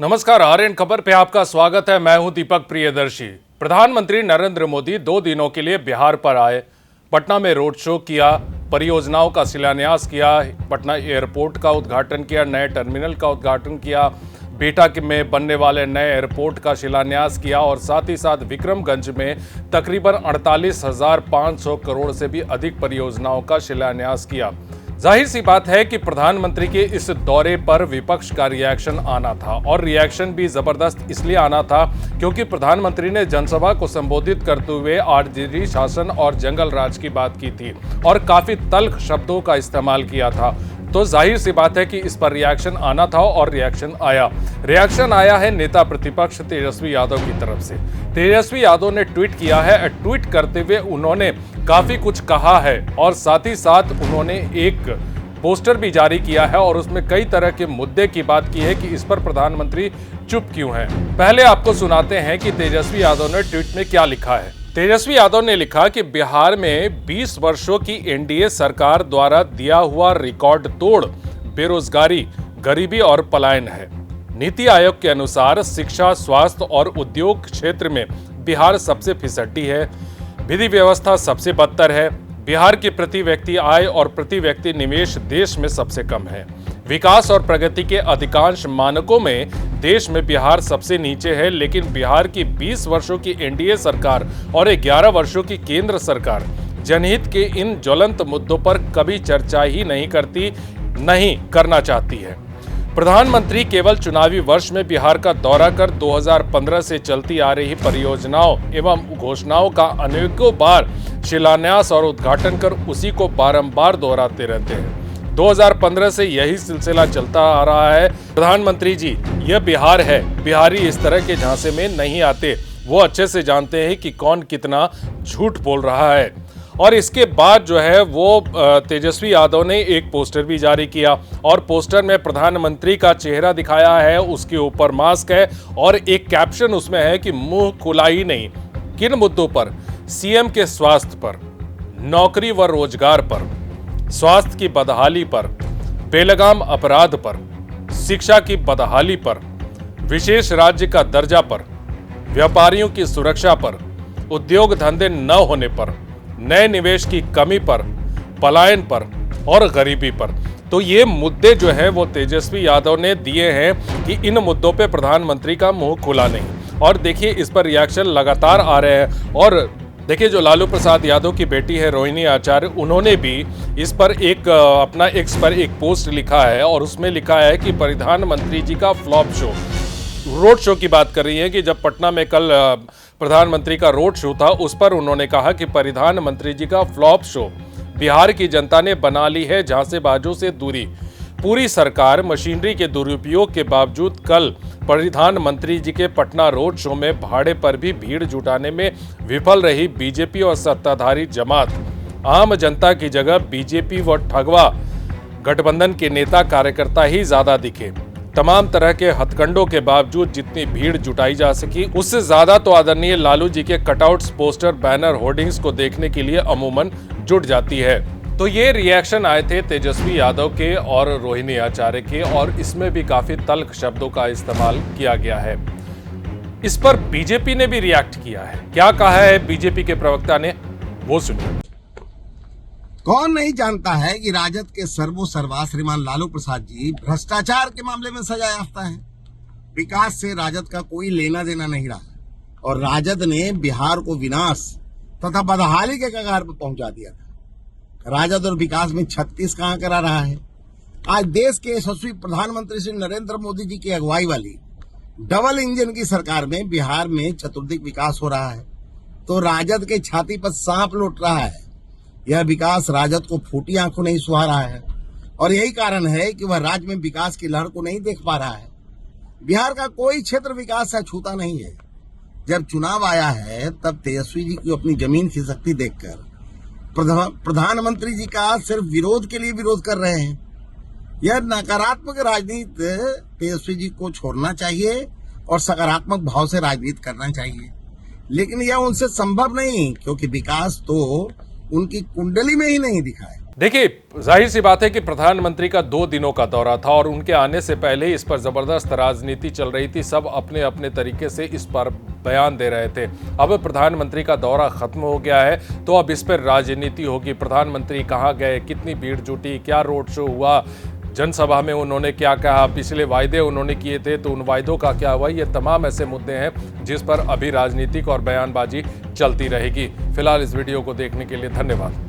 नमस्कार, आर्यन खबर पे आपका स्वागत है। मैं हूं दीपक प्रियदर्शी। प्रधानमंत्री नरेंद्र मोदी 2 दिनों के लिए बिहार पर आए। पटना में रोड शो किया, परियोजनाओं का शिलान्यास किया, पटना एयरपोर्ट का उद्घाटन किया, नए टर्मिनल का उद्घाटन किया, बिहटा में बनने वाले नए एयरपोर्ट का शिलान्यास किया और साथ ही साथ विक्रमगंज में तकरीबन 48,500 करोड़ से भी अधिक परियोजनाओं का शिलान्यास किया। जाहिर सी बात है कि प्रधानमंत्री के इस दौरे पर विपक्ष का रिएक्शन आना था और रिएक्शन भी जबरदस्त इसलिए आना था क्योंकि प्रधानमंत्री ने जनसभा को संबोधित करते हुए आरजेडी शासन और जंगल राज की बात की थी और काफी तल्ख शब्दों का इस्तेमाल किया था। तो जाहिर सी बात है कि इस पर रिएक्शन आना था और रिएक्शन आया है नेता प्रतिपक्ष तेजस्वी यादव की तरफ से। तेजस्वी यादव ने ट्वीट किया है। ट्वीट करते हुए उन्होंने काफी कुछ कहा है और साथ ही साथ उन्होंने एक पोस्टर भी जारी किया है और उसमें कई तरह के मुद्दे की बात की है कि इस पर प्रधानमंत्री चुप क्यों हैं। पहले आपको सुनाते हैं कि तेजस्वी यादव ने ट्वीट में क्या लिखा है। तेजस्वी यादव ने लिखा कि बिहार में 20 वर्षों की एनडीए सरकार द्वारा दिया हुआ रिकॉर्ड तोड़ बेरोजगारी, गरीबी और पलायन है। नीति आयोग के अनुसार शिक्षा, स्वास्थ्य और उद्योग क्षेत्र में बिहार सबसे फिसड्डी है। विधि व्यवस्था सबसे बदतर है। बिहार की प्रति व्यक्ति आय और प्रति व्यक्ति निवेश देश में सबसे कम है। विकास और प्रगति के अधिकांश मानकों में देश में बिहार सबसे नीचे है, लेकिन बिहार की 20 वर्षों की एनडीए सरकार और 11 वर्षों की केंद्र सरकार जनहित के इन ज्वलंत मुद्दों पर कभी चर्चा ही नहीं करना चाहती है। प्रधानमंत्री केवल चुनावी वर्ष में बिहार का दौरा कर 2015 से चलती आ रही परियोजनाओं एवं घोषणाओं का अनेकों बार शिलान्यास और उद्घाटन कर उसी को बारंबार दोहराते रहते हैं। 2015 से यही सिलसिला चलता आ रहा है। प्रधानमंत्री जी, यह बिहार है, बिहारी इस तरह के झांसे में नहीं आते। वो अच्छे से जानते हैं कि कौन कितना झूठ बोल रहा है। और इसके बाद जो है वो तेजस्वी यादव ने एक पोस्टर भी जारी किया और पोस्टर में प्रधानमंत्री का चेहरा दिखाया है, उसके ऊपर मास्क है और एक कैप्शन उसमें है कि मुंह खुला ही नहीं। किन मुद्दों पर? सीएम के स्वास्थ्य पर, नौकरी व रोजगार पर, स्वास्थ्य की बदहाली पर, बेलगाम अपराध पर, शिक्षा की बदहाली पर, विशेष राज्य का दर्जा पर, व्यापारियों की सुरक्षा पर, उद्योग धंधे न होने पर, नए निवेश की कमी पर, पलायन पर और गरीबी पर। तो ये मुद्दे जो है वो तेजस्वी यादव ने दिए हैं कि इन मुद्दों पे प्रधानमंत्री का मुंह खुला नहीं। और देखिए इस पर रिएक्शन लगातार आ रहे हैं। और देखिए जो लालू प्रसाद यादव की बेटी है रोहिणी आचार्य, उन्होंने भी इस पर अपना एक्स पर एक पोस्ट लिखा है और उसमें लिखा है कि प्रधानमंत्री जी का फ्लॉप शो, रोड शो की बात कर रही है कि जब पटना में कल प्रधानमंत्री का रोड शो था उस पर उन्होंने कहा कि प्रधानमंत्री जी का फ्लॉप शो, बिहार की जनता ने बना ली है झांसेबाजों से दूरी। पूरी सरकार मशीनरी के दुरुपयोग के बावजूद कल प्रधानमंत्री जी के पटना रोड शो में भाड़े पर भी भीड़ जुटाने में विफल रही बीजेपी और सत्ताधारी जमात। आम जनता की जगह बीजेपी व ठगवा गठबंधन के नेता कार्यकर्ता ही ज्यादा दिखे। तमाम तरह के हथकंडों के बावजूद जितनी भीड़ जुटाई जा सकी उससे ज्यादा तो आदरणीय लालू जी के कटआउट्स, पोस्टर, बैनर, होर्डिंग्स को देखने के लिए अमूमन जुट जाती है। तो ये रिएक्शन आए थे तेजस्वी यादव के और रोहिणी आचार्य के और इसमें भी काफी तल्ख शब्दों का इस्तेमाल किया गया है। इस पर बीजेपी ने भी रिएक्ट किया है। क्या कहा है बीजेपी के प्रवक्ता ने, वो सुनिए। कौन नहीं जानता है कि राजद के सर्वोसर्वा श्रीमान लालू प्रसाद जी भ्रष्टाचार के मामले में सजा याफ्ता है। विकास से राजद का कोई लेना देना नहीं रहा और राजद ने बिहार को विनाश तथा बदहाली के कगार पर पहुंचा दिया था। राजद और विकास में 36 कहां करा रहा है। आज देश के यशस्वी प्रधानमंत्री श्री नरेंद्र मोदी जी की अगुवाई वाली डबल इंजन की सरकार में बिहार में चतुर्दिक विकास हो रहा है तो राजद के छाती पर सांप लौट रहा है। यह विकास राजद को फूटी आंखों नहीं सुहा रहा है और यही कारण है कि वह राज्य में विकास की लहर को नहीं देख पा रहा है। बिहार का कोई क्षेत्र विकास से छूता नहीं है। जब चुनाव आया है तब तेजस्वी जी की अपनी जमीन की शक्ति देखकर प्रधानमंत्री जी का सिर्फ विरोध के लिए विरोध कर रहे हैं। यह नकारात्मक राजनीति तेजस्वी जी को छोड़ना चाहिए और सकारात्मक भाव से राजनीति करना चाहिए, लेकिन यह उनसे संभव नहीं क्योंकि विकास तो उनकी कुंडली में ही नहीं दिखा है। देखिए, जाहिर सी बात है कि प्रधानमंत्री का 2 दिनों का दौरा था और उनके आने से पहले ही इस पर जबरदस्त राजनीति चल रही थी। सब अपने अपने तरीके से इस पर बयान दे रहे थे। अब प्रधानमंत्री का दौरा खत्म हो गया है तो अब इस पर राजनीति होगी। प्रधानमंत्री कहाँ गए, कितनी भीड़ जुटी, क्या रोड शो हुआ, जनसभा में उन्होंने क्या कहा, पिछले वायदे उन्होंने किए थे तो उन वायदों का क्या हुआ, ये तमाम ऐसे मुद्दे हैं जिस पर अभी राजनीतिक और बयानबाजी चलती रहेगी। फिलहाल इस वीडियो को देखने के लिए धन्यवाद।